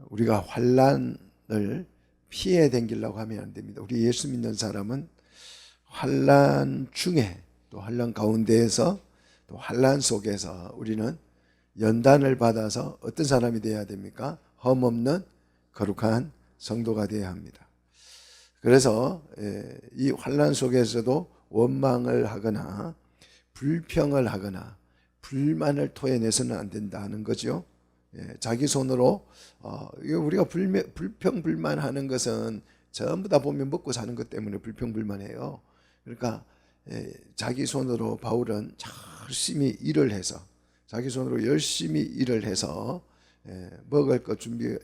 우리가 환난을 피해 댕기려고 하면 안 됩니다. 우리 예수 믿는 사람은 환난 중에 또 환난 가운데에서 또 환난 속에서 우리는 연단을 받아서 어떤 사람이 되어야 됩니까? 험없는 거룩한 성도가 되어야 합니다. 그래서 이 환난 속에서도 원망을 하거나 불평을 하거나 불만을 토해내서는 안 된다는 거죠. 자기 손으로 우리가 불평불만하는 것은 전부 다 보면 먹고 사는 것 때문에 불평불만해요. 그러니까 자기 손으로 바울은 열심히 일을 해서 자기 손으로 열심히 일을 해서 먹을 것 준비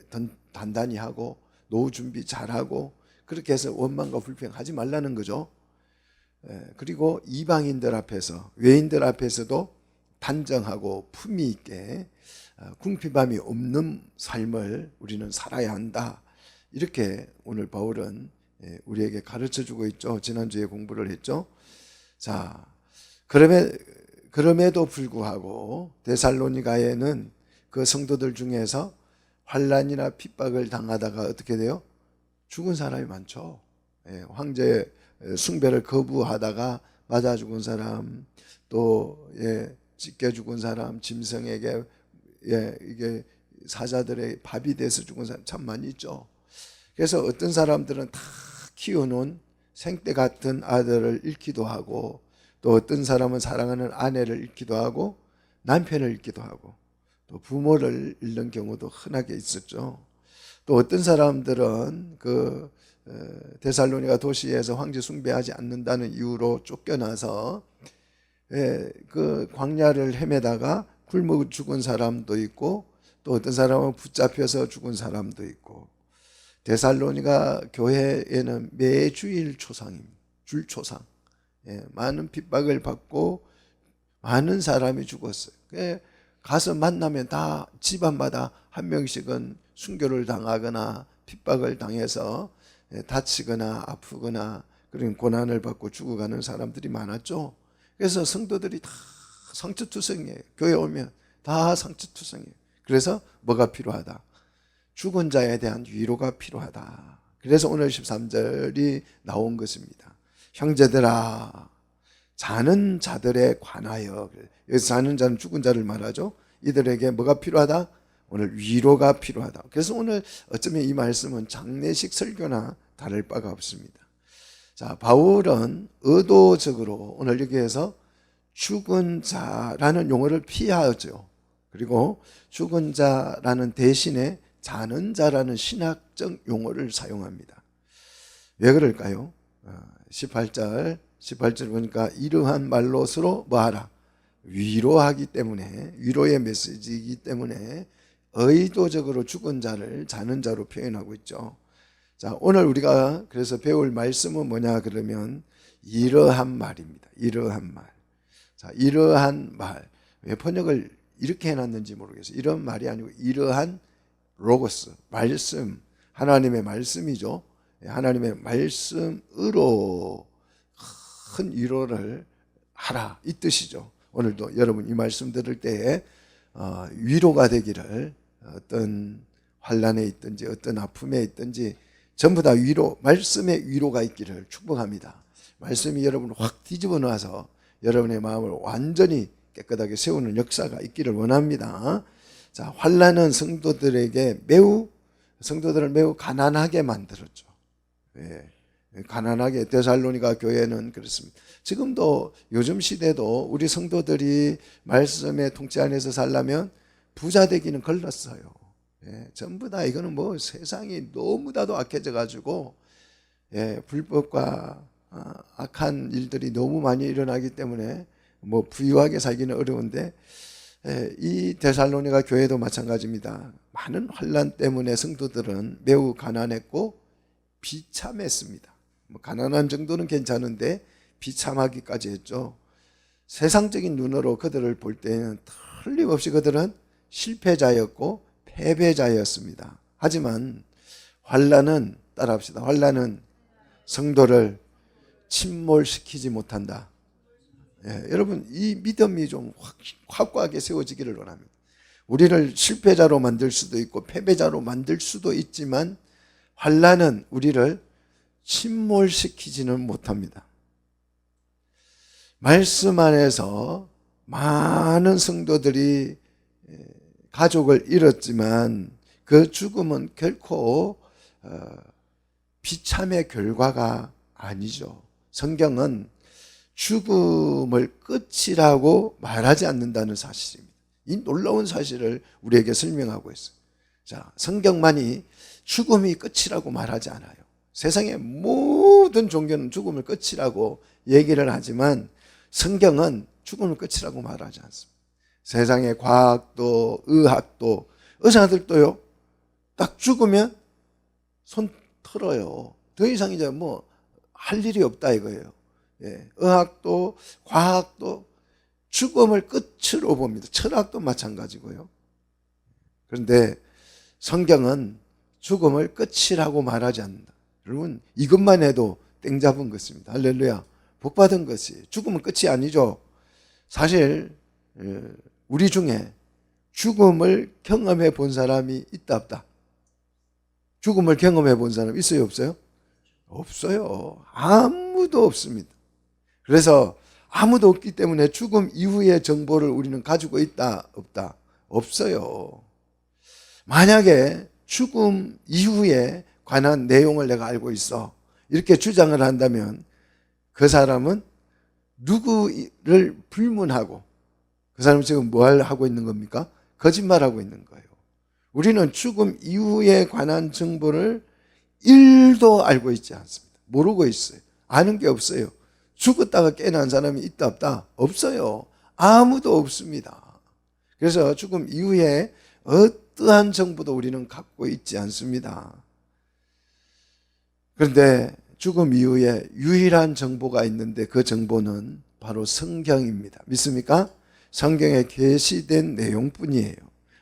단단히 하고 노후 준비 잘하고 그렇게 해서 원망과 불평하지 말라는 거죠. 그리고 이방인들 앞에서 외인들 앞에서도 단정하고 품위 있게 궁핍함이 없는 삶을 우리는 살아야 한다. 이렇게 오늘 바울은 우리에게 가르쳐주고 있죠. 지난주에 공부를 했죠. 자, 그럼에도 불구하고 데살로니가에는 그 성도들 중에서 환난이나 핍박을 당하다가 어떻게 돼요? 죽은 사람이 많죠. 황제 숭배를 거부하다가 맞아 죽은 사람, 또 찢겨 죽은 사람, 짐승에게 이게 사자들의 밥이 돼서 죽은 사람 참 많이 있죠. 그래서 어떤 사람들은 다 키워놓은 생떼 같은 아들을 잃기도 하고, 또 어떤 사람은 사랑하는 아내를 잃기도 하고, 남편을 잃기도 하고, 또 부모를 잃는 경우도 흔하게 있었죠. 또 어떤 사람들은 그 데살로니가 도시에서 황제 숭배하지 않는다는 이유로 쫓겨나서 그 광야를 헤매다가 굶어 죽은 사람도 있고, 또 어떤 사람은 붙잡혀서 죽은 사람도 있고, 데살로니가 교회에는 매주일 초상입니다. 줄 초상. 많은 핍박을 받고 많은 사람이 죽었어요. 가서 만나면 다 집안마다 한 명씩은 순교를 당하거나 핍박을 당해서 다치거나 아프거나 그런 고난을 받고 죽어가는 사람들이 많았죠. 그래서 성도들이 다 상처투성이에요. 교회 오면 다 상처투성이에요. 그래서 뭐가 필요하다? 죽은 자에 대한 위로가 필요하다. 그래서 오늘 13절이 나온 것입니다. 형제들아, 자는 자들에 관하여, 여기서 자는 자는 죽은 자를 말하죠. 이들에게 뭐가 필요하다? 오늘 위로가 필요하다. 그래서 오늘 어쩌면 이 말씀은 장례식 설교나 다를 바가 없습니다. 자, 바울은 의도적으로 오늘 여기에서 죽은 자라는 용어를 피하죠. 그리고 죽은 자라는 대신에 자는 자라는 신학적 용어를 사용합니다. 왜 그럴까요? 18절 보니까 이러한 말로서로 뭐하라? 위로하기 때문에, 위로의 메시지이기 때문에 의도적으로 죽은 자를 자는 자로 표현하고 있죠. 자, 오늘 우리가 그래서 배울 말씀은 뭐냐 그러면 이러한 말입니다. 이러한 말. 자, 이러한 말. 왜 번역을 이렇게 해놨는지 모르겠어요. 이런 말이 아니고 이러한 로고스, 말씀, 하나님의 말씀이죠. 하나님의 말씀으로 큰 위로를 하라, 이 뜻이죠. 오늘도 여러분 이 말씀 들을 때에 위로가 되기를, 어떤 환난에 있든지 어떤 아픔에 있든지 전부 다 위로, 말씀의 위로가 있기를 축복합니다. 말씀이 여러분을 확 뒤집어 놔서 여러분의 마음을 완전히 깨끗하게 세우는 역사가 있기를 원합니다. 자, 환난은 성도들을 매우 가난하게 만들었죠. 가난하게. 데살로니가 교회는 그렇습니다. 지금도 요즘 시대도 우리 성도들이 말씀의 통치 안에서 살려면 부자 되기는 걸렀어요. 전부 다 이거는 뭐 세상이 너무나도 악해져 가지고 불법과 악한 일들이 너무 많이 일어나기 때문에 뭐 부유하게 살기는 어려운데, 이 데살로니가 교회도 마찬가지입니다. 많은 환난 때문에 성도들은 매우 가난했고 비참했습니다. 뭐 가난한 정도는 괜찮은데 비참하기까지 했죠. 세상적인 눈으로 그들을 볼 때는 틀림없이 그들은 실패자였고 패배자였습니다. 하지만 환난은, 따라합시다, 환난은 성도를 침몰시키지 못한다. 여러분 이 믿음이 좀 확고하게 세워지기를 원합니다. 우리를 실패자로 만들 수도 있고 패배자로 만들 수도 있지만 환난은 우리를 침몰시키지는 못합니다. 말씀 안에서 많은 성도들이 가족을 잃었지만 그 죽음은 결코 비참의 결과가 아니죠. 성경은 죽음을 끝이라고 말하지 않는다는 사실입니다. 이 놀라운 사실을 우리에게 설명하고 있어요. 자, 성경만이 죽음이 끝이라고 말하지 않아요. 세상의 모든 종교는 죽음을 끝이라고 얘기를 하지만 성경은 죽음을 끝이라고 말하지 않습니다. 세상의 과학도 의학도 의사들도요, 딱 죽으면 손 털어요. 더 이상 이제 뭐 할 일이 없다 이거예요. 예, 의학도 과학도 죽음을 끝으로 봅니다. 철학도 마찬가지고요. 그런데 성경은 죽음을 끝이라고 말하지 않는다. 여러분, 이것만 해도 땡 잡은 것입니다. 할렐루야. 복 받은 것이 죽음은 끝이 아니죠. 사실 우리 중에 죽음을 경험해 본 사람이 있다 없다? 죽음을 경험해 본 사람 있어요 없어요? 없어요. 아무도 없습니다. 그래서 아무도 없기 때문에 죽음 이후의 정보를 우리는 가지고 있다 없다? 없어요. 만약에 죽음 이후에 관한 내용을 내가 알고 있어 이렇게 주장을 한다면 그 사람은 누구를 불문하고 그 사람은 지금 뭘 하고 있는 겁니까? 거짓말하고 있는 거예요. 우리는 죽음 이후에 관한 정보를 1도 알고 있지 않습니다. 모르고 있어요. 아는 게 없어요. 죽었다가 깨어난 사람이 있다 없다? 없어요. 아무도 없습니다. 그래서 죽음 이후에 어떠한 정보도 우리는 갖고 있지 않습니다. 그런데 죽음 이후에 유일한 정보가 있는데 그 정보는 바로 성경입니다. 믿습니까? 성경에 계시된 내용뿐이에요.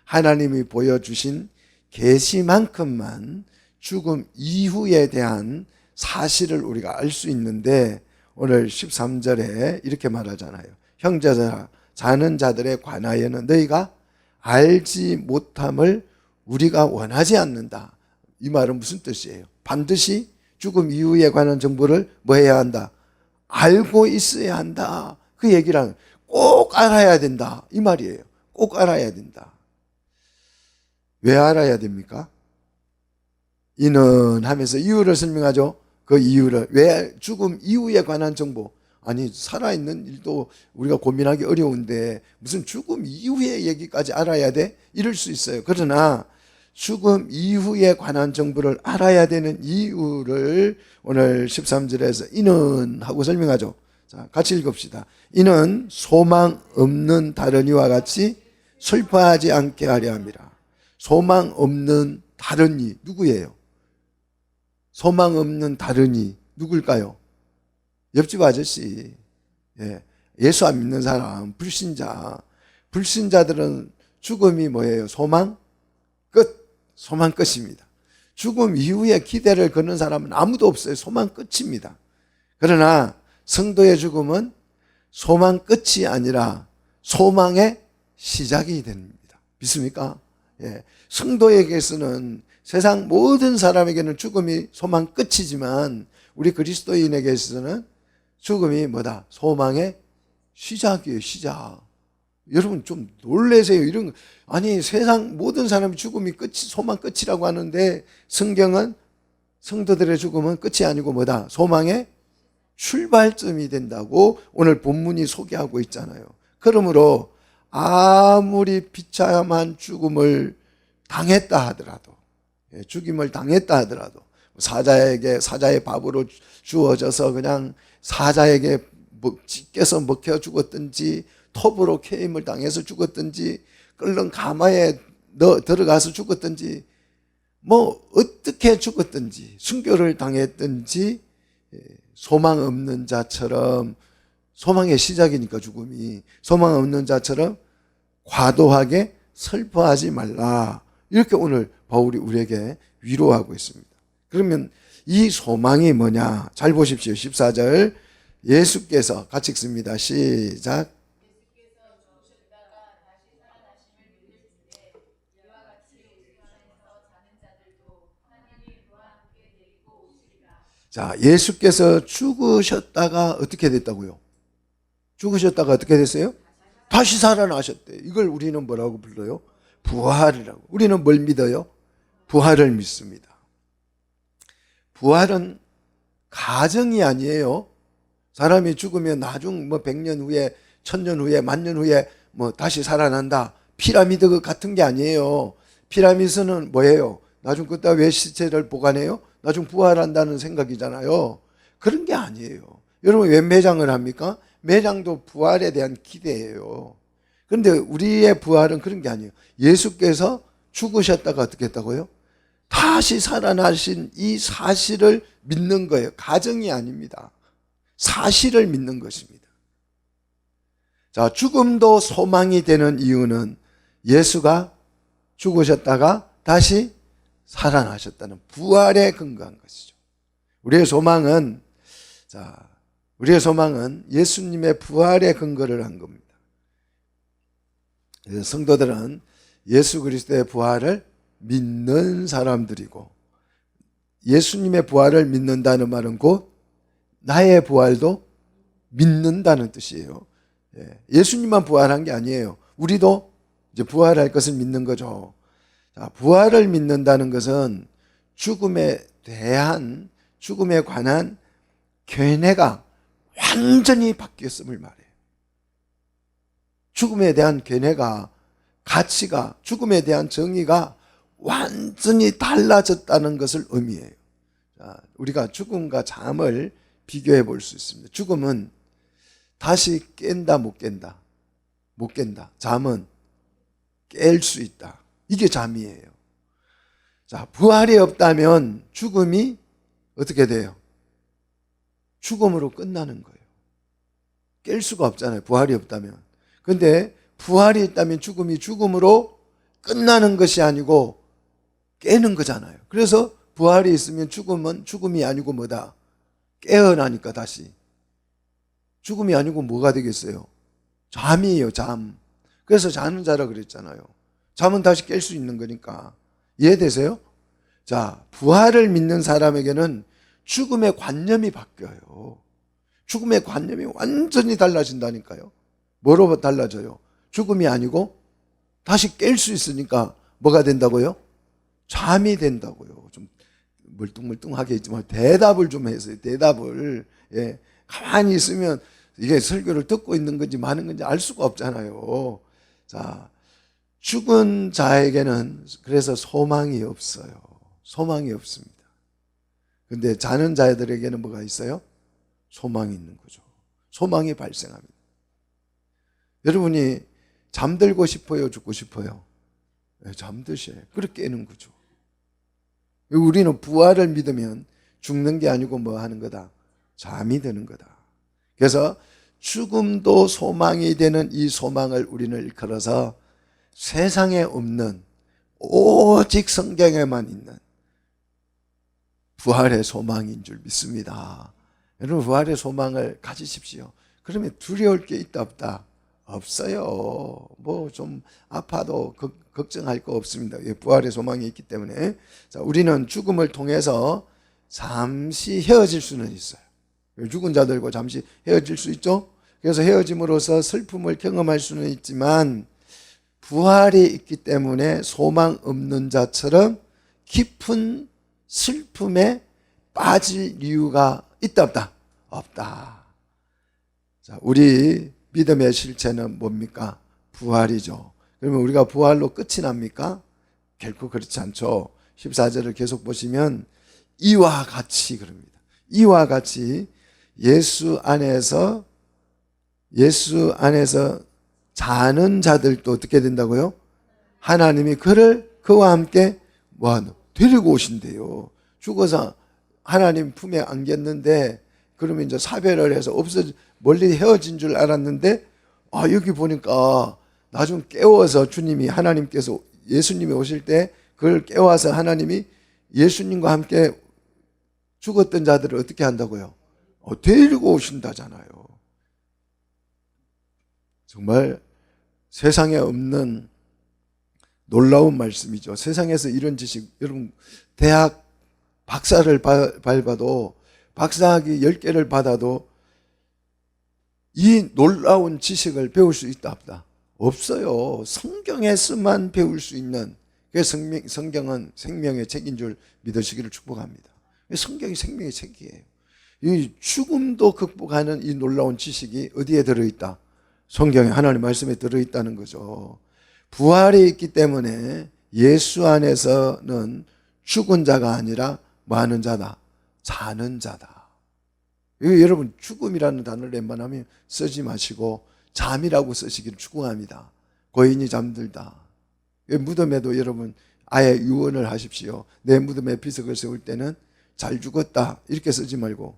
하나님이 보여주신 계시만큼만 죽음 이후에 대한 사실을 우리가 알 수 있는데 오늘 13절에 이렇게 말하잖아요. 형제들아 자는 자들에 관하여는 너희가 알지 못함을 우리가 원하지 않는다. 이 말은 무슨 뜻이에요? 반드시 죽음 이후에 관한 정보를 뭐 해야 한다? 알고 있어야 한다. 그 얘기랑 꼭 알아야 된다. 이 말이에요. 꼭 알아야 된다. 왜 알아야 됩니까? 이는 하면서 이유를 설명하죠. 그 이유를 왜 죽음 이후에 관한 정보 아니 살아있는 일도 우리가 고민하기 어려운데 무슨 죽음 이후의 얘기까지 알아야 돼? 이럴 수 있어요. 그러나 죽음 이후에 관한 정보를 알아야 되는 이유를 오늘 13절에서 이는 하고 설명하죠. 자, 같이 읽읍시다. 이는 소망 없는 다른 이와 같이 슬퍼하지 않게 하려 함이라. 소망 없는 다른 이 누구예요? 소망 없는 다른 이 누굴까요? 옆집 아저씨. 예. 예수 안 믿는 사람, 불신자. 불신자들은 죽음이 뭐예요? 소망 끝. 소망 끝입니다. 죽음 이후에 기대를 거는 사람은 아무도 없어요. 소망 끝입니다. 그러나 성도의 죽음은 소망 끝이 아니라 소망의 시작이 됩니다. 믿습니까? 예. 성도에게서는 세상 모든 사람에게는 죽음이 소망 끝이지만 우리 그리스도인에게서는 죽음이 뭐다? 소망의 시작이에요. 시작. 여러분 좀 놀라세요. 이런 거. 아니 세상 모든 사람이 죽음이 끝이 소망 끝이라고 하는데 성경은 성도들의 죽음은 끝이 아니고 뭐다? 소망의 출발점이 된다고 오늘 본문이 소개하고 있잖아요. 그러므로 아무리 비참한 죽음을 당했다 하더라도 죽임을 당했다 하더라도 사자의 밥으로 주어져서 그냥 사자에게 찢겨서 먹혀 죽었든지 톱으로 캐임을 당해서 죽었든지 끓는 가마에 들어가서 죽었든지 뭐 어떻게 죽었든지 순교를 당했든지 소망 없는 자처럼 소망의 시작이니까 죽음이 소망 없는 자처럼 과도하게 슬퍼하지 말라. 이렇게 오늘 바울이 우리에게 위로하고 있습니다. 그러면 이 소망이 뭐냐? 잘 보십시오. 14절 예수께서 같이 읽습니다. 시작. 자, 예수께서 죽으셨다가 어떻게 됐다고요? 죽으셨다가 어떻게 됐어요? 다시 살아나셨대. 이걸 우리는 뭐라고 불러요? 부활이라고. 우리는 뭘 믿어요? 부활을 믿습니다. 부활은 가정이 아니에요. 사람이 죽으면 나중 100년 후에, 1000년 후에, 10,000년 후에 다시 살아난다. 피라미드 같은 게 아니에요. 피라미드는 뭐예요? 나중 그때 왜 시체를 보관해요? 나중 부활한다는 생각이잖아요. 그런 게 아니에요. 여러분 왜 매장을 합니까? 매장도 부활에 대한 기대예요. 그런데 우리의 부활은 그런 게 아니에요. 예수께서 죽으셨다가 어떻게 했다고요? 다시 살아나신 이 사실을 믿는 거예요. 가정이 아닙니다. 사실을 믿는 것입니다. 자, 죽음도 소망이 되는 이유는 예수가 죽으셨다가 다시 살아나셨다는 부활에 근거한 것이죠. 우리의 소망은 예수님의 부활에 근거를 한 겁니다. 그래서 성도들은 예수 그리스도의 부활을 믿는 사람들이고, 예수님의 부활을 믿는다는 말은 곧 나의 부활도 믿는다는 뜻이에요. 예수님만 부활한 게 아니에요. 우리도 이제 부활할 것을 믿는 거죠. 자, 부활을 믿는다는 것은 죽음에 관한 견해가 완전히 바뀌었음을 말해요. 죽음에 대한 견해가, 가치가, 죽음에 대한 정의가 완전히 달라졌다는 것을 의미해요. 자, 우리가 죽음과 잠을 비교해 볼 수 있습니다. 죽음은 다시 깬다, 못 깬다? 못 깬다. 잠은 깰 수 있다. 이게 잠이에요. 자, 부활이 없다면 죽음이 어떻게 돼요? 죽음으로 끝나는 거예요. 깰 수가 없잖아요. 부활이 없다면. 근데 부활이 있다면 죽음이 죽음으로 끝나는 것이 아니고 깨는 거잖아요. 그래서 부활이 있으면 죽음은 죽음이 아니고 뭐다? 깨어나니까 다시. 죽음이 아니고 뭐가 되겠어요? 잠이에요, 잠. 그래서 자는 자라 그랬잖아요. 잠은 다시 깰 수 있는 거니까. 이해되세요? 자, 부활을 믿는 사람에게는 죽음의 관념이 바뀌어요. 죽음의 관념이 완전히 달라진다니까요. 뭐로 달라져요? 죽음이 아니고 다시 깰 수 있으니까 뭐가 된다고요? 잠이 된다고요. 좀 멀뚱멀뚱하게 있지만 대답을 좀 해서요. 대답을. 가만히 있으면 이게 설교를 듣고 있는 건지 마는 건지 알 수가 없잖아요. 자, 죽은 자에게는 그래서 소망이 없어요. 소망이 없습니다. 근데 자는 자들에게는 뭐가 있어요? 소망이 있는 거죠. 소망이 발생합니다. 여러분이 잠들고 싶어요? 죽고 싶어요? 잠드셔요. 그렇게 깨는 거죠. 우리는 부활을 믿으면 죽는 게 아니고 뭐 하는 거다? 잠이 드는 거다. 그래서 죽음도 소망이 되는 이 소망을 우리는 일컬어서 세상에 없는 오직 성경에만 있는 부활의 소망인 줄 믿습니다. 여러분 부활의 소망을 가지십시오. 그러면 두려울 게 있다 없다? 없어요. 뭐 좀 아파도 걱정할 거 없습니다. 부활의 소망이 있기 때문에. 자, 우리는 죽음을 통해서 잠시 헤어질 수는 있어요. 죽은 자들과 잠시 헤어질 수 있죠. 그래서 헤어짐으로써 슬픔을 경험할 수는 있지만 부활이 있기 때문에 소망 없는 자처럼 깊은 슬픔에 빠질 이유가 있다 없다? 없다. 자, 우리 믿음의 실체는 뭡니까? 부활이죠. 그러면 우리가 부활로 끝이 납니까? 결코 그렇지 않죠. 14절을 계속 보시면 이와 같이 그럽니다. 이와 같이 예수 안에서 자는 자들도 어떻게 된다고요? 하나님이 그와 함께 데리고 오신대요. 죽어서 하나님 품에 안겼는데 그러면 이제 사별을 해서 멀리 헤어진 줄 알았는데 여기 보니까 나중 깨워서 주님이 하나님께서 예수님이 오실 때 그걸 깨워서 하나님이 예수님과 함께 죽었던 자들을 어떻게 한다고요? 데리고 오신다잖아요. 정말 세상에 없는 놀라운 말씀이죠. 세상에서 이런 지식, 여러분 대학 박사를 밟아도 박사학위 10개를 받아도 이 놀라운 지식을 배울 수 있다 없다? 없어요. 성경에서만 배울 수 있는, 성경은 생명의 책인 줄 믿으시기를 축복합니다. 성경이 생명의 책이에요. 이 죽음도 극복하는 이 놀라운 지식이 어디에 들어있다? 성경에, 하나님 말씀에 들어있다는 거죠. 부활이 있기 때문에 예수 안에서는 죽은 자가 아니라 뭐 하는 자다? 사는 자다. 여러분, 죽음이라는 단어를 웬만하면 쓰지 마시고 잠이라고 쓰시기를 축복합니다. 고인이 잠들다. 무덤에도 여러분 아예 유언을 하십시오. 내 무덤에 비석을 세울 때는 잘 죽었다 이렇게 쓰지 말고,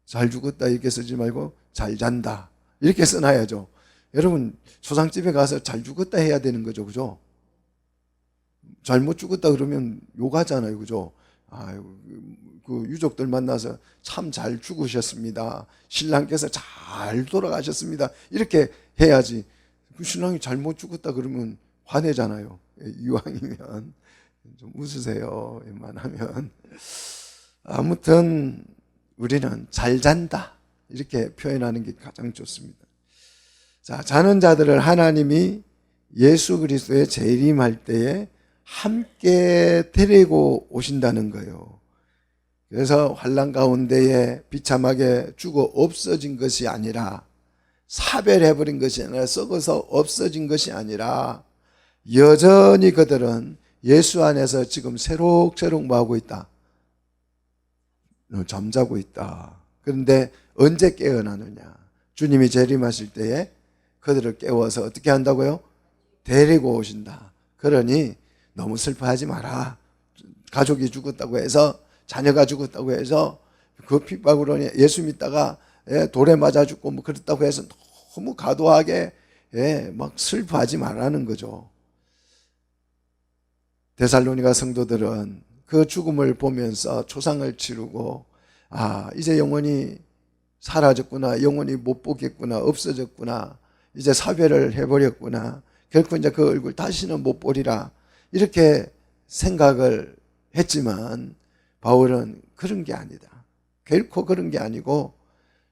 잘 죽었다 이렇게 쓰지 말고 잘 잔다 이렇게 써놔야죠. 여러분, 소상집에 가서 잘 죽었다 해야 되는 거죠. 그죠? 잘못 죽었다 그러면 욕하잖아요. 그죠? 아유, 그 유족들 만나서 참 잘 죽으셨습니다. 신랑께서 잘 돌아가셨습니다. 이렇게 해야지. 그 신랑이 잘못 죽었다 그러면 화내잖아요. 이왕이면 좀 웃으세요. 웬만하면. 아무튼 우리는 잘 잔다 이렇게 표현하는 게 가장 좋습니다. 자, 자는 자들을 하나님이 예수 그리스도의 재림할 때에 함께 데리고 오신다는 거예요. 그래서 환난 가운데에 비참하게 죽어 없어진 것이 아니라, 사별해버린 것이 아니라, 썩어서 없어진 것이 아니라 여전히 그들은 예수 안에서 지금 새록새록 뭐하고 있다? 잠자고 있다. 그런데 언제 깨어나느냐? 주님이 재림하실 때에 그들을 깨워서 어떻게 한다고요? 데리고 오신다. 그러니 너무 슬퍼하지 마라. 가족이 죽었다고 해서, 자녀가 죽었다고 해서 그 핍박으로 예수 믿다가 돌에 맞아 죽고 뭐 그렇다고 해서 너무 과도하게 막 슬퍼하지 말라는 거죠. 데살로니가 성도들은 그 죽음을 보면서 초상을 치르고, 아, 이제 영원히 사라졌구나, 영원히 못 보겠구나, 없어졌구나, 이제 사별을 해버렸구나, 결코 이제 그 얼굴 다시는 못 보리라 이렇게 생각을 했지만, 바울은 그런 게 아니다. 결코 그런 게 아니고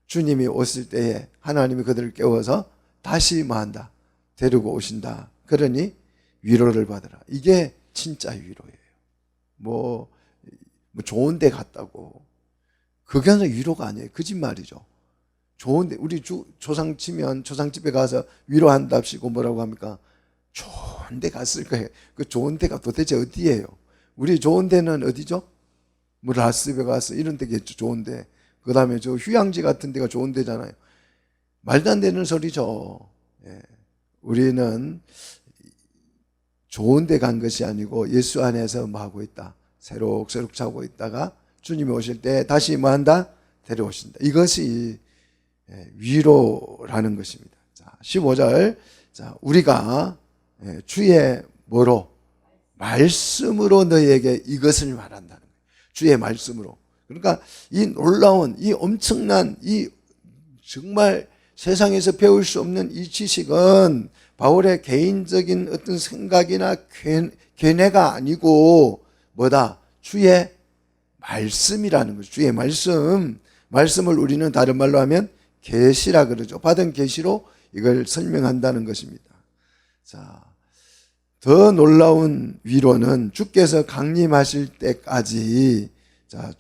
주님이 오실 때에 하나님이 그들을 깨워서 다시 뭐한다? 데리고 오신다. 그러니 위로를 받으라. 이게 진짜 위로예요. 뭐 좋은 데 갔다고. 그게 위로가 아니에요. 거짓말이죠. 좋은데, 우리 조상 치면 조상집에 가서 위로한답시고 뭐라고 합니까? 좋은 데 갔을 거예요. 그 좋은 데가 도대체 어디예요? 우리 좋은 데는 어디죠? 뭐 라스베가스 이런 데겠죠. 좋은데. 그 다음에 저 휴양지 같은 데가 좋은 데잖아요. 말도 안 되는 소리죠. 예. 우리는 좋은 데 간 것이 아니고 예수 안에서 뭐 하고 있다? 새록새록 자고 있다가 주님이 오실 때 다시 뭐 한다? 데려오신다. 이것이 위로라는 것입니다. 자, 15절. 자, 우리가 주의 뭐로? 말씀으로 너희에게 이것을 말한다는 거예요. 주의 말씀으로. 그러니까 이 놀라운, 이 엄청난, 이 정말 세상에서 배울 수 없는 이 지식은 바울의 개인적인 어떤 생각이나 견해가 아니고 뭐다? 주의 말씀이라는 거죠. 주의 말씀. 말씀을 우리는 다른 말로 하면 계시라 그러죠. 받은 계시로 이걸 설명한다는 것입니다. 자, 더 놀라운 위로는 주께서 강림하실 때까지, 자,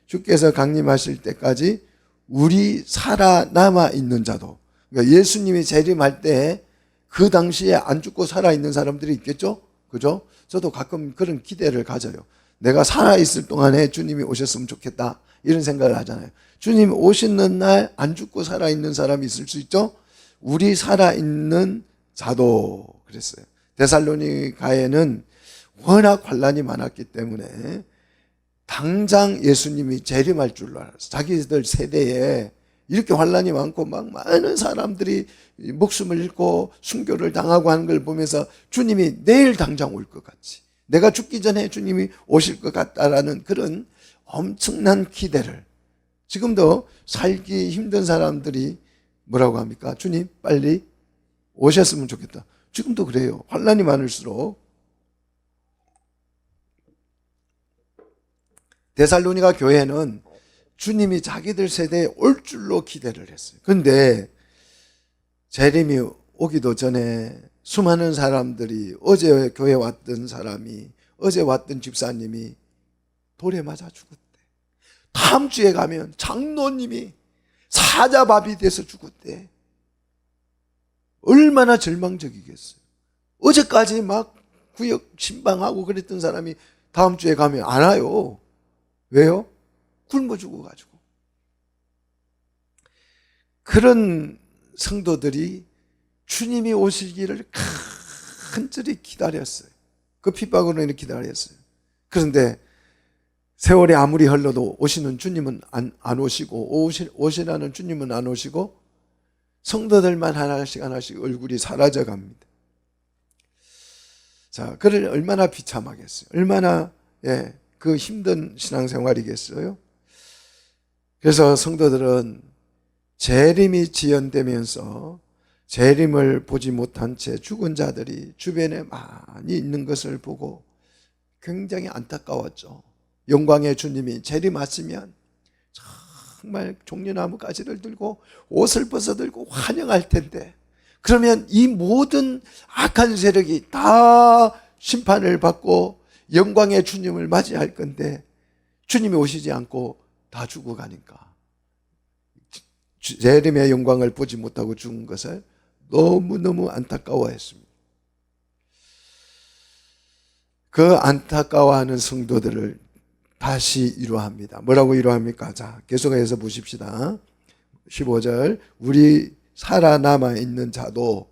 주께서 강림하실 때까지 우리 살아남아 있는 자도, 그러니까 예수님이 재림할 때 그 당시에 안 죽고 살아있는 사람들이 있겠죠? 그죠? 저도 가끔 그런 기대를 가져요. 내가 살아있을 동안에 주님이 오셨으면 좋겠다, 이런 생각을 하잖아요. 주님 오시는 날 안 죽고 살아있는 사람이 있을 수 있죠? 우리 살아있는 자도 그랬어요. 데살로니가에는 워낙 환란이 많았기 때문에 당장 예수님이 재림할 줄 알았어. 자기들 세대에 이렇게 환란이 많고 막 많은 사람들이 목숨을 잃고 순교를 당하고 하는 걸 보면서 주님이 내일 당장 올 것 같이, 내가 죽기 전에 주님이 오실 것 같다라는 그런 엄청난 기대를, 지금도 살기 힘든 사람들이 뭐라고 합니까? 주님 빨리 오셨으면 좋겠다. 지금도 그래요. 환란이 많을수록. 데살로니가 교회는 주님이 자기들 세대에 올 줄로 기대를 했어요. 그런데 재림이 오기도 전에 수많은 사람들이, 어제 교회 왔던 사람이, 어제 왔던 집사님이 돌에 맞아 죽었대. 다음 주에 가면 장로님이 사자밥이 돼서 죽었대. 얼마나 절망적이겠어요. 어제까지 막 구역 신방하고 그랬던 사람이 다음 주에 가면 안 와요. 왜요? 굶어 죽어가지고. 그런 성도들이 주님이 오시기를 간절히 기다렸어요. 그 핍박으로 이렇게 기다렸어요. 그런데 세월이 아무리 흘러도 오시는 주님은 안 오시고, 오시라는 주님은 안 오시고, 성도들만 하나씩 하나씩 얼굴이 사라져 갑니다. 자, 그를 얼마나 비참하겠어요. 얼마나 그 힘든 신앙생활이겠어요. 그래서 성도들은 재림이 지연되면서 재림을 보지 못한 채 죽은 자들이 주변에 많이 있는 것을 보고 굉장히 안타까웠죠. 영광의 주님이 재림하시면 정말 종려나무 가지를 들고 옷을 벗어들고 환영할 텐데, 그러면 이 모든 악한 세력이 다 심판을 받고 영광의 주님을 맞이할 건데 주님이 오시지 않고 다 죽어가니까 재림의 영광을 보지 못하고 죽은 것을 너무너무 안타까워했습니다. 그 안타까워하는 성도들을 다시 위로합니다. 뭐라고 위로합니까? 자, 계속해서 보십시다. 15절, 우리 살아남아 있는 자도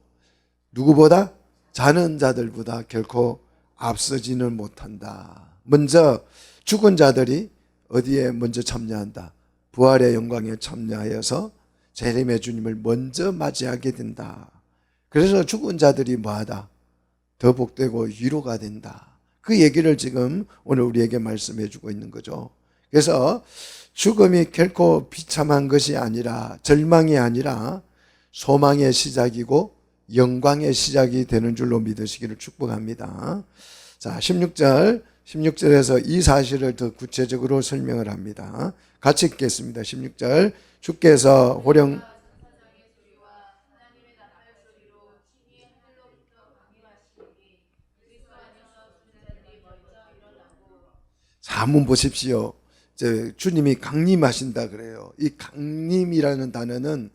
누구보다? 자는 자들보다 결코 앞서지는 못한다. 먼저 죽은 자들이 어디에 먼저 참여한다? 부활의 영광에 참여하여서 재림의 주님을 먼저 맞이하게 된다. 그래서 죽은 자들이 뭐하다? 더 복되고 위로가 된다. 그 얘기를 지금 오늘 우리에게 말씀해 주고 있는 거죠. 그래서 죽음이 결코 비참한 것이 아니라, 절망이 아니라 소망의 시작이고 영광의 시작이 되는 줄로 믿으시기를 축복합니다. 자, 16절에서 이 사실을 더 구체적으로 설명을 합니다. 같이 읽겠습니다. 16절, 주께서 호령 자, 한번 보십시오. 이제 주님이 강림하신다 그래요. 이 강림이라는 단어는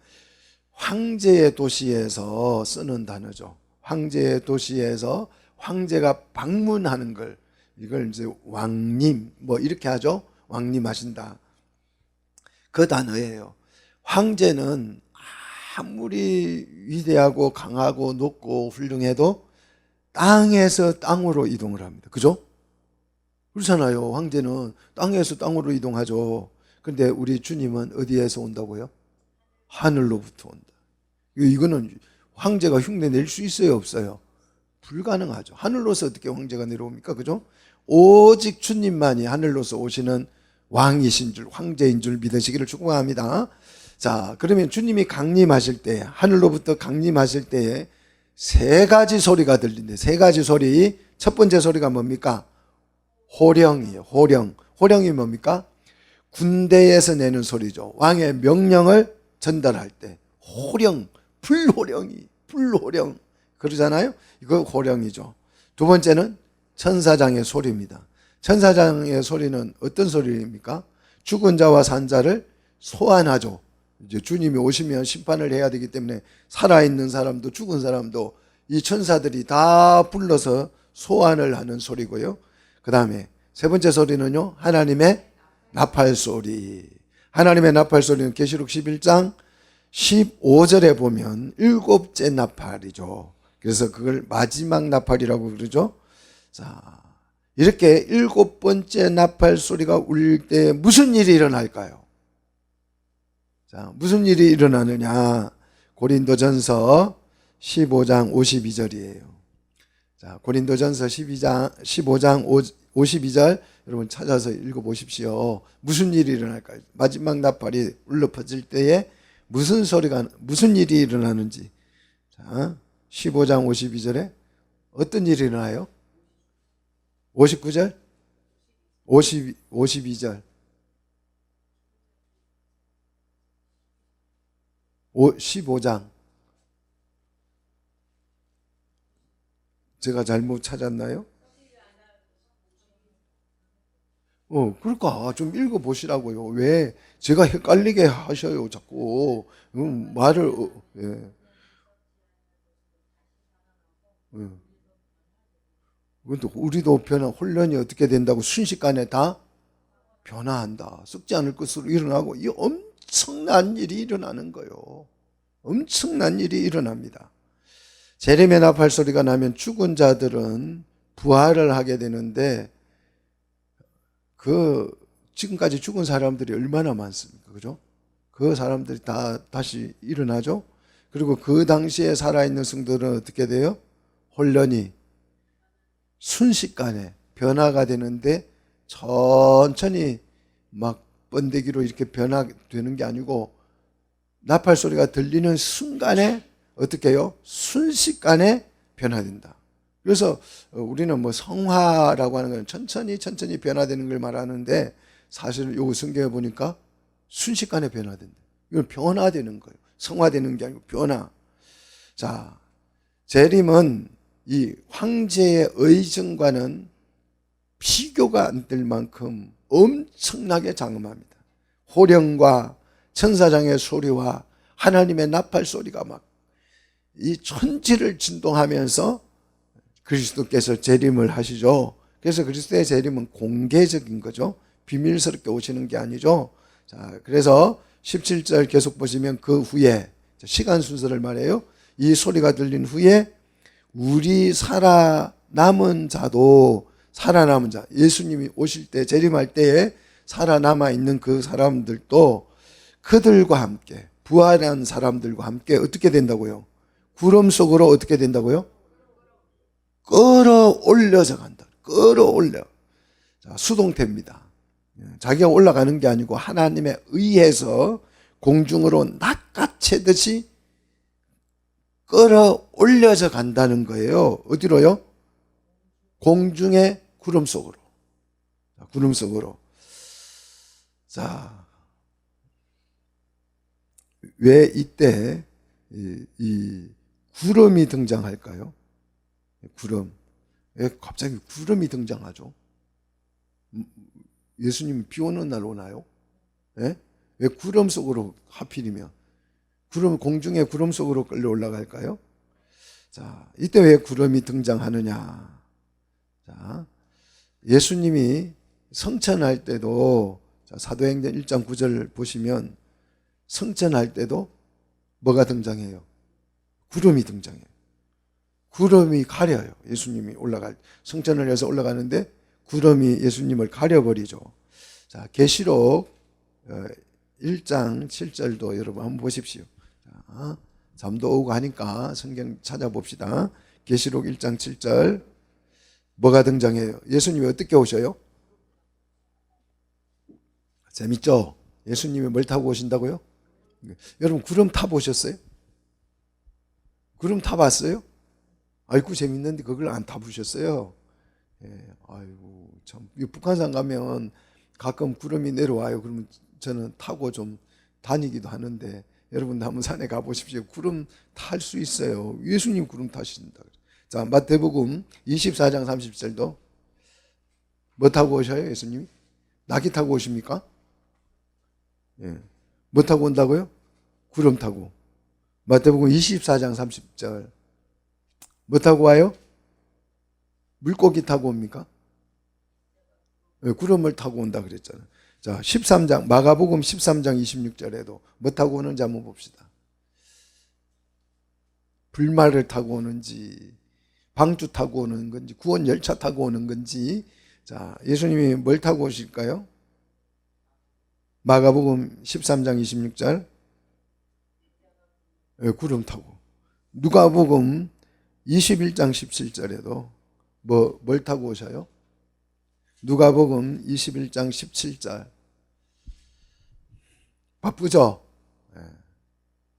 황제의 도시에서 쓰는 단어죠. 황제의 도시에서 황제가 방문하는 걸, 이걸 이제 왕님 뭐 이렇게 하죠. 왕림하신다. 그 단어예요. 황제는 아무리 위대하고 강하고 높고 훌륭해도 땅에서 땅으로 이동을 합니다. 그죠? 그렇잖아요. 황제는 땅에서 땅으로 이동하죠. 그런데 우리 주님은 어디에서 온다고요? 하늘로부터 온다. 이거는 황제가 흉내 낼 수 있어요, 없어요? 불가능하죠. 하늘로서 어떻게 황제가 내려옵니까? 그죠? 오직 주님만이 하늘로서 오시는 왕이신 줄, 황제인 줄 믿으시기를 축복합니다. 자, 그러면 주님이 강림하실 때, 하늘로부터 강림하실 때에 세 가지 소리가 들린대. 세 가지 소리. 첫 번째 소리가 뭡니까? 호령이에요. 호령. 호령이 뭡니까? 군대에서 내는 소리죠. 왕의 명령을 전달할 때 호령, 불호령 그러잖아요. 이거 호령이죠. 두 번째는 천사장의 소리입니다. 천사장의 소리는 어떤 소리입니까? 죽은 자와 산 자를 소환하죠. 이제 주님이 오시면 심판을 해야 되기 때문에 살아있는 사람도 죽은 사람도 이 천사들이 다 불러서 소환을 하는 소리고요. 그 다음에 세 번째 소리는요, 하나님의 나팔 소리. 하나님의 나팔 소리는 계시록 11장 15절에 보면 일곱째 나팔이죠. 그래서 그걸 마지막 나팔이라고 그러죠. 자, 이렇게 일곱 번째 나팔 소리가 울릴 때 무슨 일이 일어날까요? 자, 무슨 일이 일어나느냐? 고린도전서 15장 52절이에요. 자, 고린도전서 15장 52절 여러분 찾아서 읽어보십시오. 무슨 일이 일어날까요? 마지막 나팔이 울려 퍼질 때에 무슨 일이 일어나는지. 자, 15장 52절에 어떤 일이 일어나요? 59절? 52절. 15장. 제가 잘못 찾았나요? 그러니까 좀 읽어보시라고요. 왜 제가 헷갈리게 하셔요, 자꾸. 말을, 예. 근데 우리도 혼련이 어떻게 된다고 순식간에 다 변화한다. 썩지 않을 것으로 일어나고, 이 엄청난 일이 일어나는 거예요. 엄청난 일이 일어납니다. 재림의 나팔 소리가 나면 죽은 자들은 부활을 하게 되는데, 지금까지 죽은 사람들이 얼마나 많습니까? 그죠? 그 사람들이 다 다시 일어나죠? 그리고 그 당시에 살아있는 성도들은 어떻게 돼요? 혼련이 순식간에 변화가 되는데 천천히 막 번데기로 이렇게 변화되는 게 아니고 나팔 소리가 들리는 순간에 어떻게 해요? 순식간에 변화된다. 그래서 우리는 뭐 성화라고 하는 건 천천히 변화되는 걸 말하는데 사실 요 성경에 보니까 순식간에 변화된다. 이건 변화되는 거예요. 성화되는 게 아니고 변화. 자, 재림은 이 황제의 의정과는 비교가 안 될 만큼 엄청나게 장엄합니다. 호령과 천사장의 소리와 하나님의 나팔 소리가 막 이 천지를 진동하면서 그리스도께서 재림을 하시죠. 그래서 그리스도의 재림은 공개적인 거죠. 비밀스럽게 오시는 게 아니죠. 자, 그래서 17절 계속 보시면 그 후에 시간 순서를 말해요. 이 소리가 들린 후에 우리 살아남은 자도 살아남은 자, 예수님이 오실 때 재림할 때에 살아남아 있는 그 사람들도 그들과 함께 부활한 사람들과 함께 어떻게 된다고요? 구름 속으로 어떻게 된다고요? 끌어올려져 간다. 끌어올려. 자, 수동태입니다. 자기가 올라가는 게 아니고 하나님에 의해서 공중으로 낚아채듯이 끌어올려져 간다는 거예요. 어디로요? 공중의 구름 속으로. 구름 속으로. 자, 왜 이때 이 구름이 등장할까요? 구름. 왜 갑자기 구름이 등장하죠? 예수님 비 오는 날 오나요? 예? 왜 구름 속으로 하필이면? 공중에 구름 속으로 끌려 올라갈까요? 자, 이때 왜 구름이 등장하느냐? 자, 예수님이 성천할 때도 사도행전 1장 9절 보시면 성천할 때도 뭐가 등장해요? 구름이 등장해요. 구름이 가려요. 예수님이 성천을 해서 올라가는데 구름이 예수님을 가려버리죠. 자, 계시록 1장 7절도 여러분 한번 보십시오. 자, 잠도 오고 하니까 성경 찾아봅시다. 계시록 1장 7절 뭐가 등장해요? 예수님이 어떻게 오셔요? 재밌죠? 예수님이 뭘 타고 오신다고요? 여러분 구름 타보셨어요? 구름 타봤어요? 아이고 재밌는데 그걸 안 타보셨어요? 예, 아이고 참 북한산 가면 가끔 구름이 내려와요. 그러면 저는 타고 좀 다니기도 하는데 여러분도 한번 산에 가보십시오. 구름 탈 수 있어요. 예수님 구름 타신다. 자, 마태복음 24장 30절도 뭐 타고 오셔요? 예수님이? 낙이 타고 오십니까? 예. 뭐 타고 온다고요? 구름 타고. 마태복음 24장 30절 뭐 타고 와요? 물고기 타고 옵니까? 예, 구름을 타고 온다 그랬잖아요. 자, 13장 마가복음 13장 26절에도 뭐 타고 오는지 한번 봅시다. 불말을 타고 오는지 방주 타고 오는 건지 구원 열차 타고 오는 건지. 자, 예수님이 뭘 타고 오실까요? 마가복음 13장 26절 구름 타고. 누가복음 21장 17절에도 뭘 타고 오셔요? 누가복음 21장 17절 바쁘죠?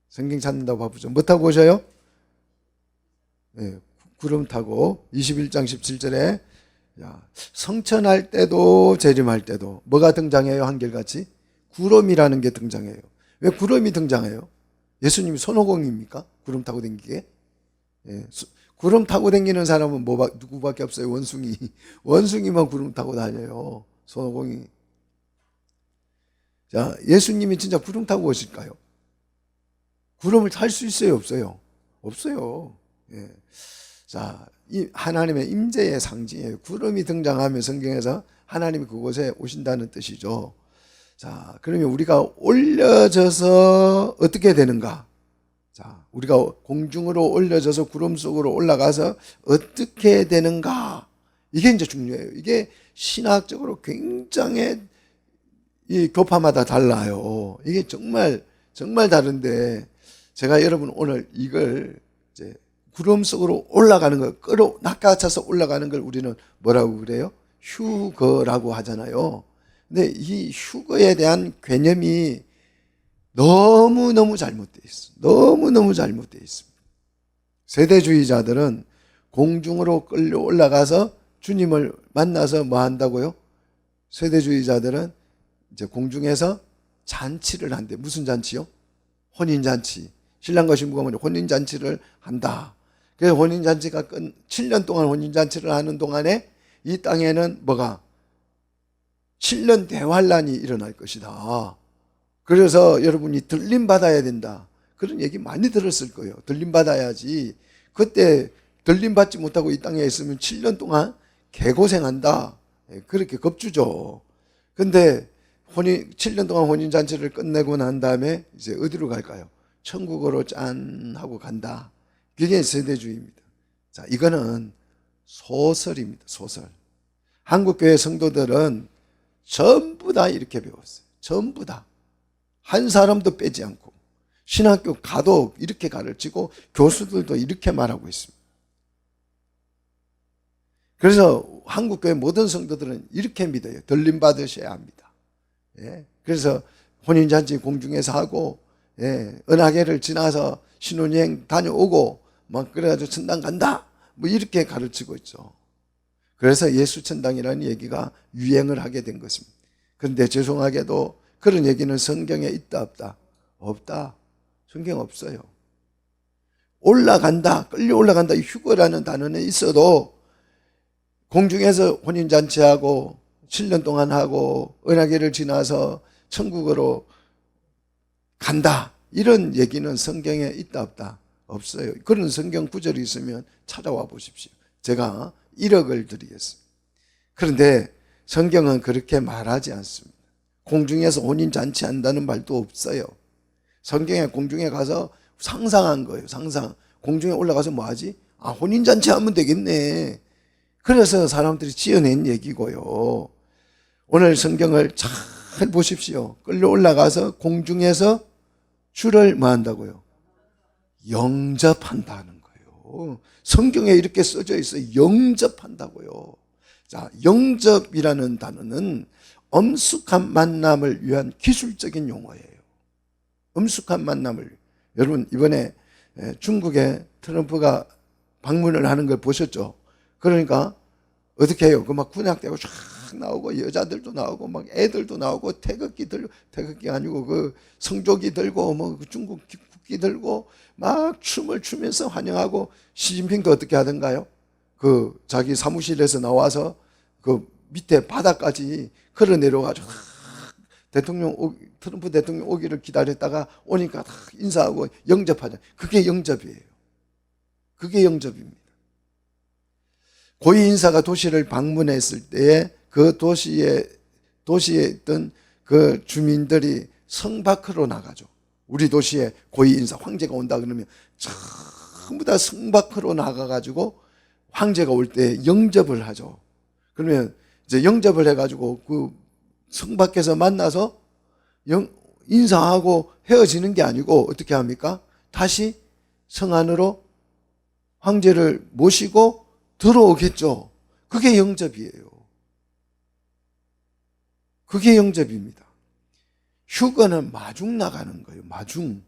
성경 찾는다고 바쁘죠? 뭐 타고 오셔요? 구름 타고. 21장 17절에 성천할 때도 재림할 때도 뭐가 등장해요? 한결같이 구름이라는 게 등장해요. 왜 구름이 등장해요? 예수님이 손오공입니까? 구름 타고 다니게? 예. 구름 타고 다니는 사람은 누구밖에 없어요? 원숭이. 원숭이만 구름 타고 다녀요. 손오공이. 자, 예수님이 진짜 구름 타고 오실까요? 구름을 탈 수 있어요? 없어요? 없어요. 예. 자, 이 하나님의 임재의 상징이에요. 구름이 등장하면 성경에서 하나님이 그곳에 오신다는 뜻이죠. 자, 그러면 우리가 올려져서 어떻게 되는가? 자, 우리가 공중으로 올려져서 구름 속으로 올라가서 어떻게 되는가? 이게 이제 중요해요. 이게 신학적으로 굉장히 이 교파마다 달라요. 이게 정말 다른데, 제가 여러분 오늘 이걸 이제 구름 속으로 올라가는 걸, 낚아차서 올라가는 걸 우리는 뭐라고 그래요? 휴거라고 하잖아요. 근데 이 휴거에 대한 개념이 너무너무 잘못되어 있어. 너무너무 잘못되어 있습니다. 세대주의자들은 공중으로 끌려 올라가서 주님을 만나서 뭐 한다고요? 세대주의자들은 이제 공중에서 잔치를 한대. 무슨 잔치요? 혼인잔치. 신랑과 신부가 혼인잔치를 한다. 그래서 혼인잔치가 7년 동안 혼인잔치를 하는 동안에 이 땅에는 뭐가? 7년 대환란이 일어날 것이다. 그래서 여러분이 들림받아야 된다. 그런 얘기 많이 들었을 거예요. 들림받아야지. 그때 들림받지 못하고 이 땅에 있으면 7년 동안 개고생한다. 그렇게 겁주죠. 근데 7년 동안 혼인잔치를 끝내고 난 다음에 이제 어디로 갈까요? 천국으로 짠 하고 간다. 그게 세대주의입니다. 자, 이거는 소설입니다. 소설. 한국교회 성도들은 전부 다 이렇게 배웠어요. 전부 다. 한 사람도 빼지 않고. 신학교 가도 이렇게 가르치고 교수들도 이렇게 말하고 있습니다. 그래서 한국교회 모든 성도들은 이렇게 믿어요. 들림 받으셔야 합니다. 예. 그래서 혼인잔치 공중에서 하고, 예. 은하계를 지나서 신혼여행 다녀오고 막 그래가지고 천당 간다. 뭐 이렇게 가르치고 있죠. 그래서 예수천당이라는 얘기가 유행을 하게 된 것입니다. 그런데 죄송하게도 그런 얘기는 성경에 있다 없다? 없다. 성경 없어요. 올라간다, 끌려 올라간다, 휴거라는 단어는 있어도 공중에서 혼인잔치하고 7년 동안 하고 은하계를 지나서 천국으로 간다, 이런 얘기는 성경에 있다 없다? 없어요. 그런 성경 구절이 있으면 찾아와 보십시오. 제가 1억을 드리겠습니다. 그런데 성경은 그렇게 말하지 않습니다. 공중에서 혼인잔치 한다는 말도 없어요. 성경에 공중에 가서 상상한 거예요. 상상. 공중에 올라가서 뭐 하지? 아, 혼인잔치 하면 되겠네. 그래서 사람들이 지어낸 얘기고요. 오늘 성경을 잘 보십시오. 끌려 올라가서 공중에서 주를 뭐 한다고요? 영접한다는 거예요. 성경에 이렇게 써져 있어요. 영접한다고요. 자, 영접이라는 단어는 엄숙한 만남을 위한 기술적인 용어예요. 엄숙한 만남을. 여러분, 이번에 중국에 트럼프가 방문을 하는 걸 보셨죠? 그러니까 어떻게 해요? 그 막 군악대가 쫙 나오고 여자들도 나오고 막 애들도 나오고 태극기 들고, 태극기 아니고 그 성조기 들고 뭐 중국 국기 들고 막 춤을 추면서 환영하고, 시진핑도 어떻게 하던가요? 그 자기 사무실에서 나와서 그 밑에 바닥까지 걸어 내려가지고 트럼프 대통령 오기를 기다렸다가 오니까 다 인사하고 영접하자. 그게 영접이에요. 그게 영접입니다. 고위 인사가 도시를 방문했을 때에 그 도시에 있던 그 주민들이 성 밖으로 나가죠. 우리 도시에 고위 인사 황제가 온다 그러면 전부 다 성 밖으로 나가가지고 황제가 올 때 영접을 하죠. 그러면 이제 영접을 해가지고 그 성 밖에서 만나서 인사하고 헤어지는 게 아니고 어떻게 합니까? 다시 성 안으로 황제를 모시고 들어오겠죠. 그게 영접이에요. 그게 영접입니다. 휴거는 마중 나가는 거예요. 마중.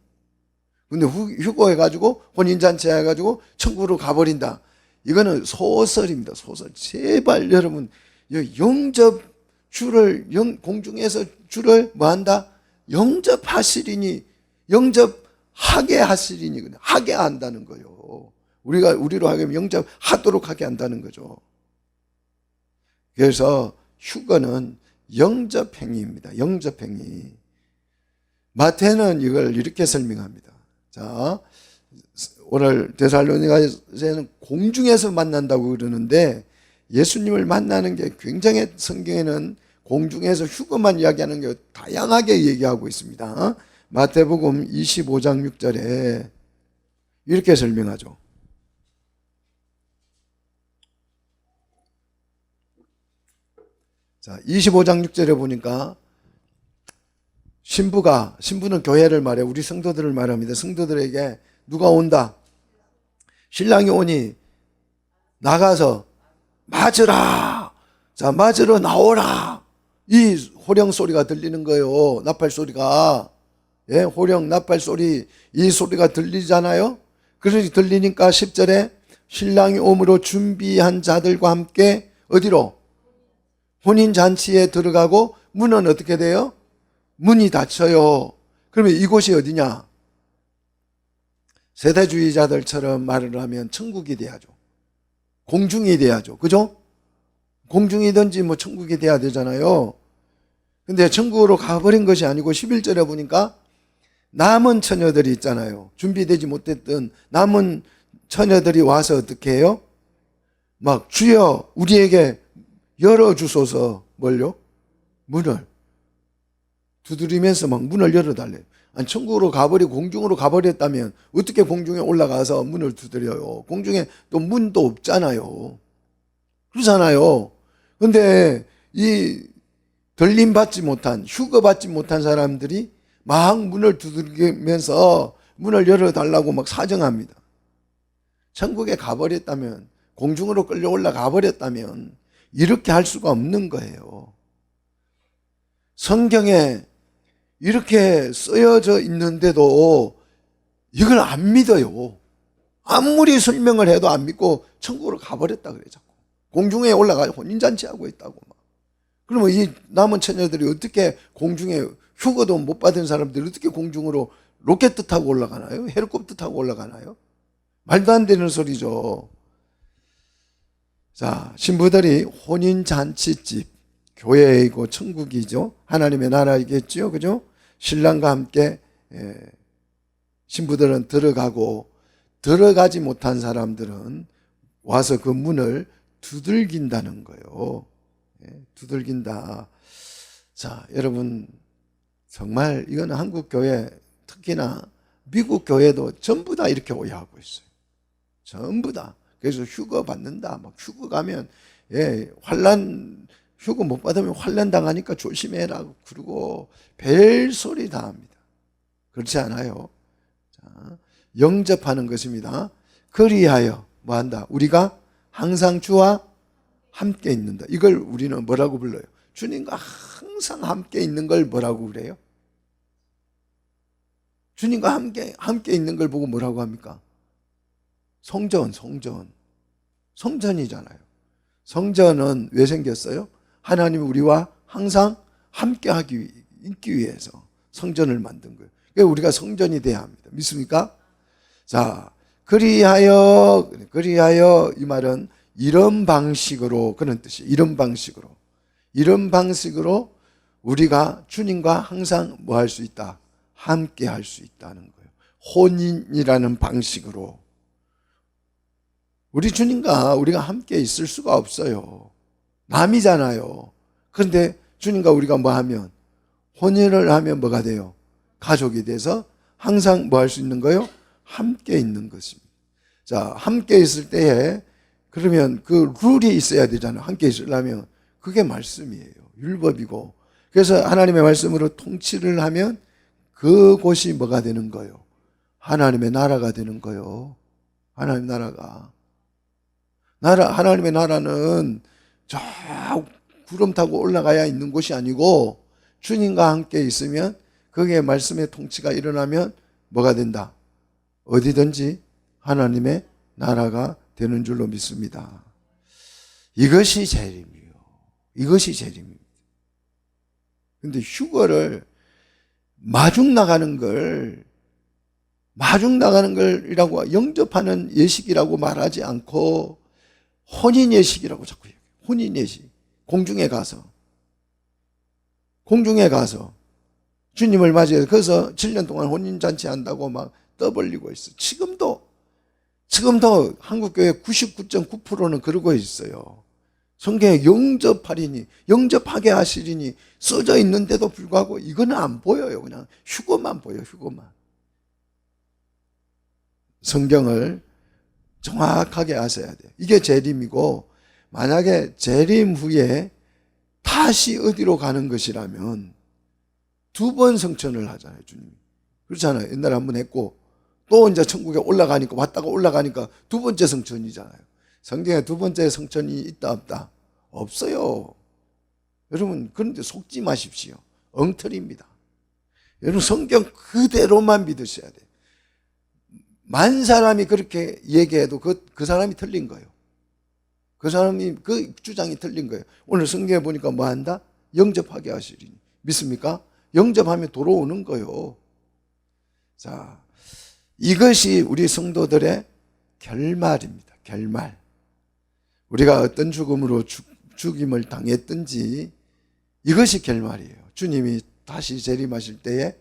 근데 휴거해가지고 혼인잔치 해가지고 천국으로 가버린다. 이거는 소설입니다. 소설. 제발 여러분, 영접 공중에서 주를 뭐 한다? 영접하시리니 영접하시는 하게 하시리니, 하게 한다는 거요. 우리로 하면 영접하도록 하게 한다는 거죠. 그래서 휴거는 영접행위입니다. 영접행위. 마태는 이걸 이렇게 설명합니다. 자, 오늘 데살로니가에서는 공중에서 만난다고 그러는데 예수님을 만나는 게 굉장히 성경에는 공중에서 휴거만 이야기하는 게 다양하게 얘기하고 있습니다. 마태복음 25장 6절에 이렇게 설명하죠. 자, 25장 6절에 보니까 신부는 교회를 말해, 우리 성도들을 말합니다. 성도들에게 누가 온다? 신랑이 오니 나가서 맞으라. 자, 맞으러 나오라. 이 호령 소리가 들리는 거예요. 나팔 소리가. 예, 호령, 나팔 소리, 이 소리가 들리잖아요. 그러니 들리니까 10절에 신랑이 오므로 준비한 자들과 함께 어디로? 혼인잔치에 들어가고 문은 어떻게 돼요? 문이 닫혀요. 그러면 이곳이 어디냐? 세대주의자들처럼 말을 하면 천국이 돼야죠. 공중이 돼야죠. 그죠? 공중이든지 뭐 천국이 돼야 되잖아요. 근데 천국으로 가버린 것이 아니고 11절에 보니까 남은 처녀들이 있잖아요. 준비되지 못했던 남은 처녀들이 와서 어떻게 해요? 막 주여 우리에게 열어주소서. 뭘요? 문을 두드리면서 막 문을 열어달래요. 아니, 천국으로 가버리고 공중으로 가버렸다면 어떻게 공중에 올라가서 문을 두드려요? 공중에 또 문도 없잖아요. 그렇잖아요. 근데 이 들림 받지 못한, 휴거 받지 못한 사람들이 막 문을 두드리면서 문을 열어달라고 막 사정합니다. 천국에 가버렸다면, 공중으로 끌려 올라가 버렸다면 이렇게 할 수가 없는 거예요. 성경에 이렇게 쓰여져 있는데도 이걸 안 믿어요. 아무리 설명을 해도 안 믿고 천국으로 가버렸다 그래 자꾸. 공중에 올라가 혼인잔치하고 있다고 막. 그러면 이 남은 처녀들이 어떻게 공중에, 휴거도 못 받은 사람들이 어떻게 공중으로 로켓 타고 올라가나요? 헬리콥터 타고 올라가나요? 말도 안 되는 소리죠. 자, 신부들이 혼인잔치집, 교회이고 천국이죠. 하나님의 나라이겠죠. 그죠? 신랑과 함께 신부들은 들어가고, 들어가지 못한 사람들은 와서 그 문을 두들긴다는 거예요. 두들긴다. 자, 여러분, 정말 이건 한국 교회, 특히나 미국 교회도 전부 다 이렇게 오해하고 있어요. 전부 다. 그래서 휴거 받는다. 막 휴거 가면, 휴거 못 받으면 환난 당하니까 조심해라. 그러고 별소리 다 합니다. 그렇지 않아요. 자, 영접하는 것입니다. 그리하여 뭐 한다? 우리가 항상 주와 함께 있는다. 이걸 우리는 뭐라고 불러요? 주님과 항상 함께 있는 걸 뭐라고 그래요? 주님과 함께 있는 걸 보고 뭐라고 합니까? 성전이잖아요. 성전은 왜 생겼어요? 하나님이 우리와 항상 함께 있기 위해서 성전을 만든 거예요. 그러니까 우리가 성전이 돼야 합니다. 믿습니까? 자, 그리하여 이 말은 이런 방식으로, 그런 뜻이에요. 이런 방식으로 우리가 주님과 항상 뭐 할 수 있다? 함께 할 수 있다는 거예요. 혼인이라는 방식으로. 우리 주님과 우리가 함께 있을 수가 없어요. 남이잖아요. 그런데 주님과 우리가 뭐 하면? 혼인을 하면 뭐가 돼요? 가족이 돼서 항상 뭐 할 수 있는 거예요? 함께 있는 것입니다. 자, 함께 있을 때에 그러면 그 룰이 있어야 되잖아요. 함께 있으려면. 그게 말씀이에요. 율법이고. 그래서 하나님의 말씀으로 통치를 하면 그곳이 뭐가 되는 거예요? 하나님의 나라가 되는 거예요. 하나님의 나라가. 하나님의 나라는 저 구름 타고 올라가야 있는 곳이 아니고 주님과 함께 있으면 거기에 말씀의 통치가 일어나면 뭐가 된다? 어디든지 하나님의 나라가 되는 줄로 믿습니다. 이것이 재림이요. 이것이 재림입니다. 근데 휴거를 마중 나가는 걸 마중 나가는 걸이라고 영접하는 예식이라고 말하지 않고 혼인 예식이라고 자꾸 얘기해요. 혼인 예식. 공중에 가서 주님을 맞이해서 거기서 7년 동안 혼인잔치 한다고 막 떠벌리고 있어요. 지금도 한국교회 99.9%는 그러고 있어요. 성경에 영접하게 하시리니 써져 있는데도 불구하고 이거는 안 보여요. 그냥 휴거만 보여요. 휴거만. 성경을 정확하게 아셔야 돼요. 이게 재림이고, 만약에 재림 후에 다시 어디로 가는 것이라면 2번 성천을 하잖아요. 주님이. 그렇잖아요. 옛날에 한 번 했고 또 이제 천국에 올라가니까, 왔다가 올라가니까 2번째 성천이잖아요. 성경에 2번째 성천이 있다 없다? 없어요. 여러분, 그런데 속지 마십시오. 엉터리입니다. 여러분, 성경 그대로만 믿으셔야 돼요. 만 사람이 그렇게 얘기해도 그 사람이 틀린 거예요. 그 주장이 틀린 거예요. 오늘 성경에 보니까 뭐 한다? 영접하게 하시리니. 믿습니까? 영접하면 돌아오는 거예요. 자, 이것이 우리 성도들의 결말입니다. 결말. 우리가 어떤 죽음으로 죽임을 당했든지 이것이 결말이에요. 주님이 다시 재림하실 때에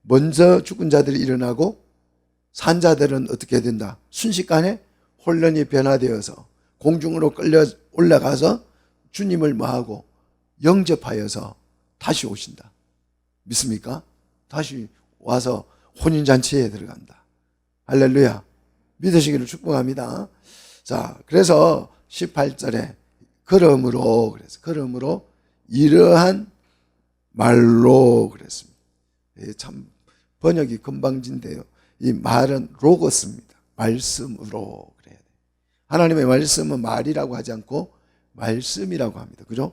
먼저 죽은 자들이 일어나고 산 자들은 어떻게 된다? 순식간에 혼란이 변화되어서 공중으로 끌려 올라가서 주님을 뭐하고 영접하여서 다시 오신다. 믿습니까? 다시 와서 혼인잔치에 들어간다. 할렐루야. 믿으시기를 축복합니다. 자, 그래서 18절에 그러므로 이러한 말로 그랬습니다. 참 번역이 금방진데요. 이 말은 로고스입니다. 말씀으로 그래야 돼요. 하나님의 말씀은 말이라고 하지 않고 말씀이라고 합니다. 그죠?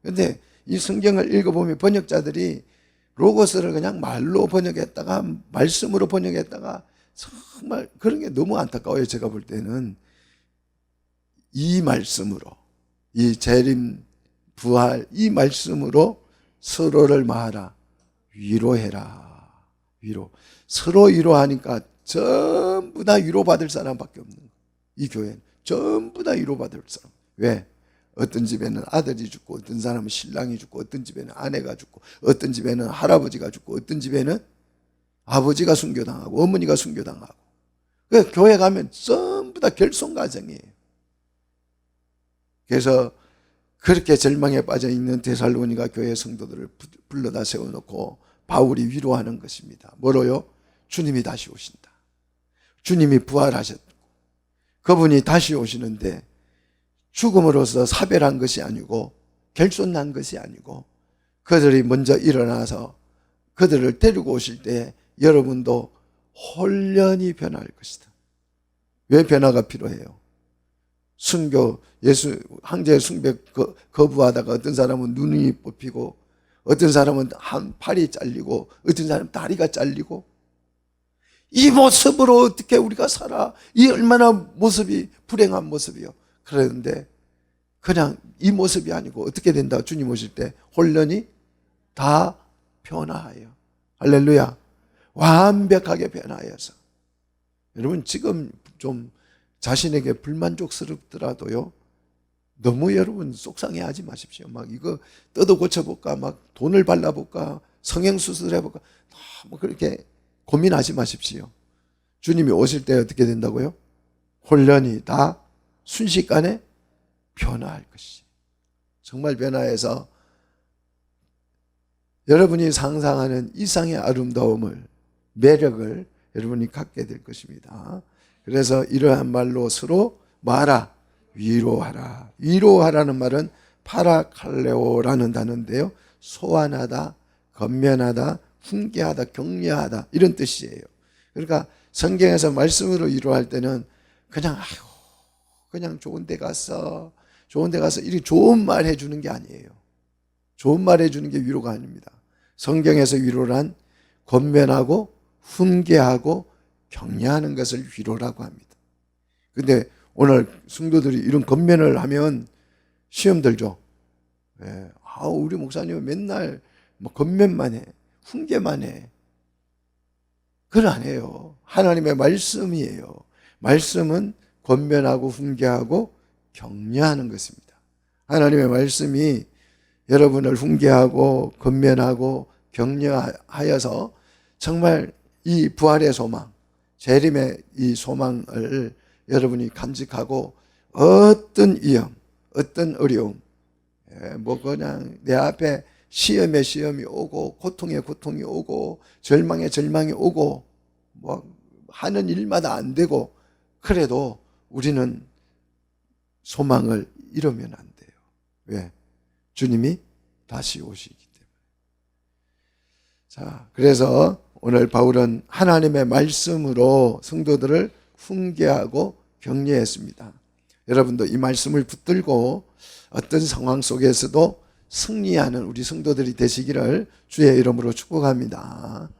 그런데 이 성경을 읽어보면 번역자들이 로고스를 그냥 말로 번역했다가 말씀으로 번역했다가 정말 그런 게 너무 안타까워요. 제가 볼 때는 이 말씀으로, 이 재림 부활 이 말씀으로 서로를 말하라. 위로해라. 위로. 서로 위로하니까 전부 다 위로받을 사람밖에 없는 거예요. 이 교회는 전부 다 위로받을 사람. 왜? 어떤 집에는 아들이 죽고, 어떤 사람은 신랑이 죽고, 어떤 집에는 아내가 죽고, 어떤 집에는 할아버지가 죽고, 어떤 집에는 아버지가 순교당하고 어머니가 순교당하고. 그래서 교회 가면 전부 다 결손가정이에요. 그래서 그렇게 절망에 빠져 있는 데살로니가 교회 성도들을 불러다 세워놓고 바울이 위로하는 것입니다. 뭐로요? 주님이 다시 오신다. 주님이 부활하셨고 그분이 다시 오시는데 죽음으로써 사별한 것이 아니고 결손난 것이 아니고 그들이 먼저 일어나서 그들을 데리고 오실 때 여러분도 홀연히 변할 것이다. 왜 변화가 필요해요? 순교, 예수 황제 숭배 거부하다가 어떤 사람은 눈이 뽑히고 어떤 사람은 한 팔이 잘리고 어떤 사람은 다리가 잘리고 이 모습으로 어떻게 우리가 살아? 이 얼마나 모습이 불행한 모습이요. 그런데 그냥 이 모습이 아니고 어떻게 된다? 주님 오실 때 홀연히 다 변화해요. 할렐루야. 완벽하게 변화해서. 여러분 지금 좀 자신에게 불만족스럽더라도요. 너무 여러분 속상해하지 마십시오. 막 이거 뜯어 고쳐볼까? 막 돈을 발라볼까? 성형수술해볼까? 너무 그렇게 고민하지 마십시오. 주님이 오실 때 어떻게 된다고요? 홀연히 다 순식간에 변화할 것이. 정말 변화해서 여러분이 상상하는 이상의 아름다움을, 매력을 여러분이 갖게 될 것입니다. 그래서 이러한 말로 서로 말하, 위로하라. 위로하라는 말은 파라칼레오라는 단어인데요. 소환하다, 건면하다, 훈계하다, 격려하다 이런 뜻이에요. 그러니까 성경에서 말씀으로 위로할 때는 그냥 아이고 그냥 좋은 데 가서 이렇게 좋은 말 해주는 게 아니에요. 좋은 말 해주는 게 위로가 아닙니다. 성경에서 위로란 권면하고 훈계하고 격려하는 것을 위로라고 합니다. 근데 오늘 성도들이 이런 권면을 하면 시험 들죠. 예. 우리 목사님은 맨날 뭐 권면만 해. 훈계만 해. 그건 아니에요. 하나님의 말씀이에요. 말씀은 권면하고 훈계하고 격려하는 것입니다. 하나님의 말씀이 여러분을 훈계하고 권면하고 격려하여서 정말 이 부활의 소망, 재림의 이 소망을 여러분이 간직하고 어떤 위험, 어떤 어려움, 뭐 그냥 내 앞에 시험에 시험이 오고 고통에 고통이 오고 절망에 절망이 오고 뭐 하는 일마다 안 되고 그래도 우리는 소망을 잃으면 안 돼요. 왜? 주님이 다시 오시기 때문에. 자, 그래서 오늘 바울은 하나님의 말씀으로 성도들을 훈계하고 격려했습니다. 여러분도 이 말씀을 붙들고 어떤 상황 속에서도 승리하는 우리 성도들이 되시기를 주의 이름으로 축복합니다.